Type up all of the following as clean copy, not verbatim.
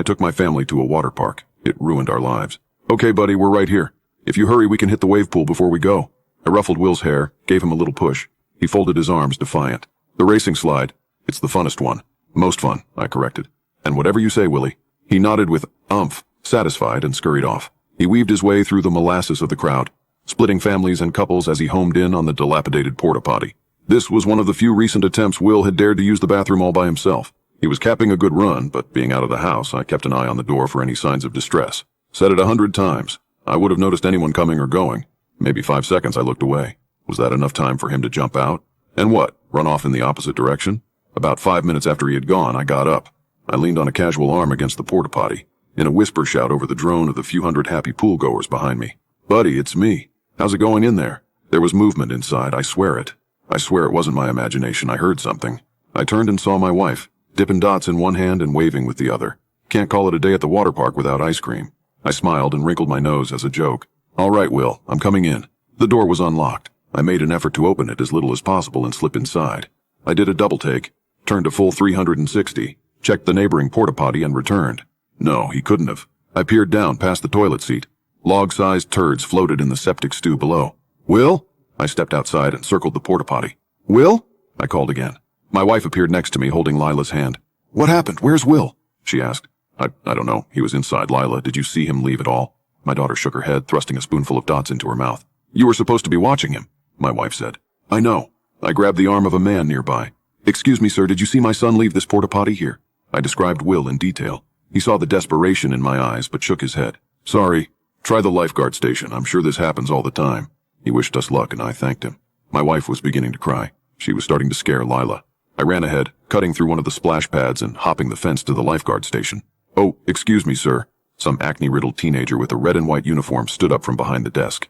took my family to a water park. It ruined our lives. Okay, buddy, we're right here. If you hurry, we can hit the wave pool before we go. I ruffled Will's hair, gave him a little push. He folded his arms, defiant. The racing slide. It's the funnest one. Most fun, I corrected. And whatever you say, Willie. He nodded with umph, satisfied, and scurried off. He weaved his way through the molasses of the crowd, splitting families and couples as he homed in on the dilapidated porta-potty. This was one of the few recent attempts Will had dared to use the bathroom all by himself. He was capping a good run, but being out of the house, I kept an eye on the door for any signs of distress. Said it 100 times. I would have noticed anyone coming or going. Maybe 5 seconds I looked away. Was that enough time for him to jump out? And what? Run off in the opposite direction? About 5 minutes after he had gone, I got up. I leaned on a casual arm against the porta-potty, in a whisper shout over the drone of the few hundred happy pool-goers behind me. Buddy, it's me. How's it going in there? There was movement inside, I swear it. I swear it wasn't my imagination, I heard something. I turned and saw my wife, dipping dots in one hand and waving with the other. Can't call it a day at the water park without ice cream. I smiled and wrinkled my nose as a joke. All right, Will, I'm coming in. The door was unlocked. I made an effort to open it as little as possible and slip inside. I did a double take, turned a full 360, checked the neighboring porta-potty and returned. No, he couldn't have. I peered down past the toilet seat. Log-sized turds floated in the septic stew below. Will? I stepped outside and circled the porta-potty. Will? I called again. My wife appeared next to me holding Lila's hand. What happened? Where's Will? She asked. I don't know. He was inside. Lila, did you see him leave at all? My daughter shook her head, thrusting a spoonful of dots into her mouth. You were supposed to be watching him, my wife said. I know. I grabbed the arm of a man nearby. Excuse me, sir, did you see my son leave this porta-potty here? I described Will in detail. He saw the desperation in my eyes, but shook his head. Sorry. Try the lifeguard station. I'm sure this happens all the time. He wished us luck, and I thanked him. My wife was beginning to cry. She was starting to scare Lila. I ran ahead, cutting through one of the splash pads and hopping the fence to the lifeguard station. Oh, excuse me, sir. Some acne-riddled teenager with a red and white uniform stood up from behind the desk.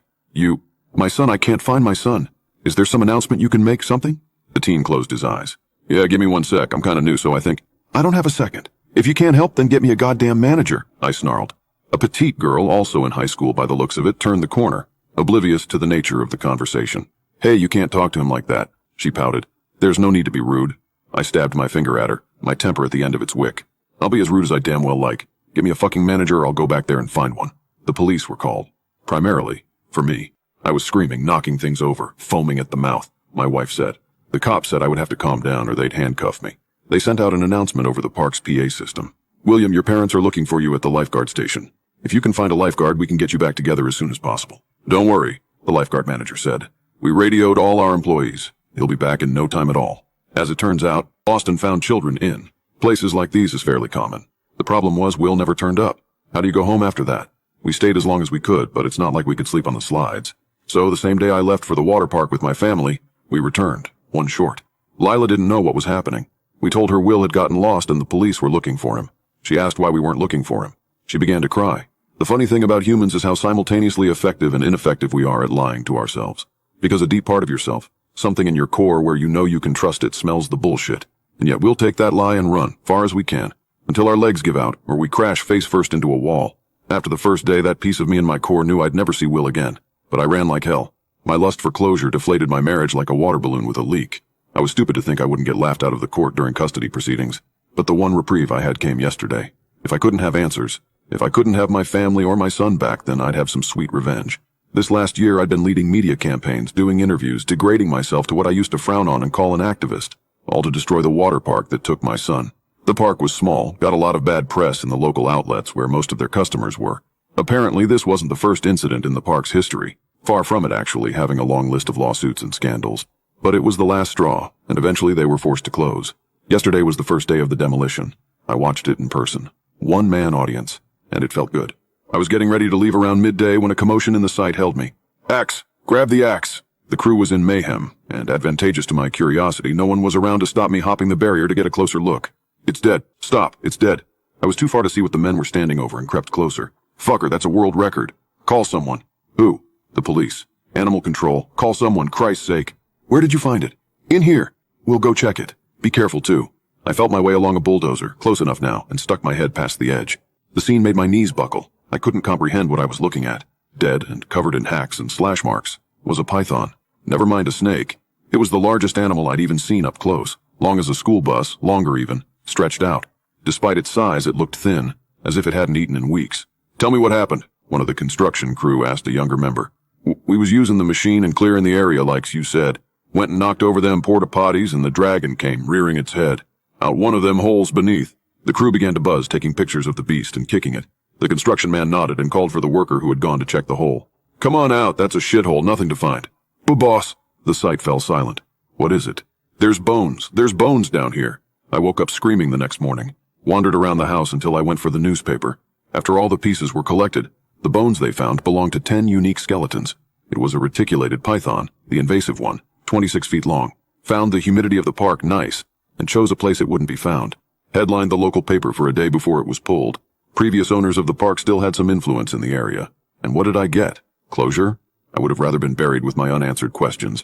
My son, I can't find my son. Is there some announcement you can make, something? The teen closed his eyes. Yeah, give me 1 sec. I'm kinda new, so I think. I don't have a second. If you can't help, then get me a goddamn manager, I snarled. A petite girl, also in high school by the looks of it, turned the corner, oblivious to the nature of the conversation. Hey, you can't talk to him like that, she pouted. There's no need to be rude. I stabbed my finger at her, my temper at the end of its wick. I'll be as rude as I damn well like. Give me a fucking manager or I'll go back there and find one. The police were called. Primarily, for me. I was screaming, knocking things over, foaming at the mouth, my wife said. The cops said I would have to calm down or they'd handcuff me. They sent out an announcement over the park's PA system. William, your parents are looking for you at the lifeguard station. If you can find a lifeguard, we can get you back together as soon as possible. Don't worry, the lifeguard manager said. We radioed all our employees. He'll be back in no time at all. As it turns out, Boston found children in. Places like these is fairly common. The problem was Will never turned up. How do you go home after that? We stayed as long as we could, but it's not like we could sleep on the slides. So the same day I left for the water park with my family, we returned, one short. Lila didn't know what was happening. We told her Will had gotten lost and the police were looking for him. She asked why we weren't looking for him. She began to cry. The funny thing about humans is how simultaneously effective and ineffective we are at lying to ourselves. Because a deep part of yourself, something in your core where you know you can trust it, smells the bullshit. And yet we'll take that lie and run, far as we can, until our legs give out, or we crash face first into a wall. After the first day, that piece of me in my core knew I'd never see Will again. But I ran like hell. My lust for closure deflated my marriage like a water balloon with a leak. I was stupid to think I wouldn't get laughed out of the court during custody proceedings. But the one reprieve I had came yesterday. If I couldn't have answers, if I couldn't have my family or my son back, then I'd have some sweet revenge. This last year I'd been leading media campaigns, doing interviews, degrading myself to what I used to frown on and call an activist, all to destroy the water park that took my son. The park was small, got a lot of bad press in the local outlets where most of their customers were. Apparently this wasn't the first incident in the park's history. Far from it actually, having a long list of lawsuits and scandals. But it was the last straw, and eventually they were forced to close. Yesterday was the first day of the demolition. I watched it in person. One-man audience, and it felt good. I was getting ready to leave around midday when a commotion in the site held me. Axe! Grab the axe! The crew was in mayhem, and advantageous to my curiosity, no one was around to stop me hopping the barrier to get a closer look. It's dead. Stop. It's dead. I was too far to see what the men were standing over and crept closer. Fucker, that's a world record. Call someone. Who? The police. Animal control. Call someone, Christ's sake. Where did you find it? In here. We'll go check it. Be careful, too. I felt my way along a bulldozer, close enough now, and stuck my head past the edge. The scene made my knees buckle. I couldn't comprehend what I was looking at. Dead and covered in hacks and slash marks was a python. Never mind a snake. It was the largest animal I'd even seen up close. Long as a school bus, longer even, stretched out. Despite its size, it looked thin. as if it hadn't eaten in weeks. Tell me what happened, one of the construction crew asked a younger member. We was using the machine and clearing the area like you said. Went and knocked over them porta-potties and the dragon came, rearing its head. Out one of them holes beneath. The crew began to buzz, taking pictures of the beast and kicking it. The construction man nodded and called for the worker who had gone to check the hole. Come on out, that's a shithole, nothing to find. But boss. The site fell silent. What is it? There's bones down here. I woke up screaming the next morning. Wandered around the house until I went for the newspaper. After all the pieces were collected, the bones they found belonged to 10 unique skeletons. It was a reticulated python, the invasive one, 26 feet long. Found the humidity of the park nice, and chose a place it wouldn't be found. Headlined the local paper for a day before it was pulled. Previous owners of the park still had some influence in the area. And what did I get? Closure? I would have rather been buried with my unanswered questions.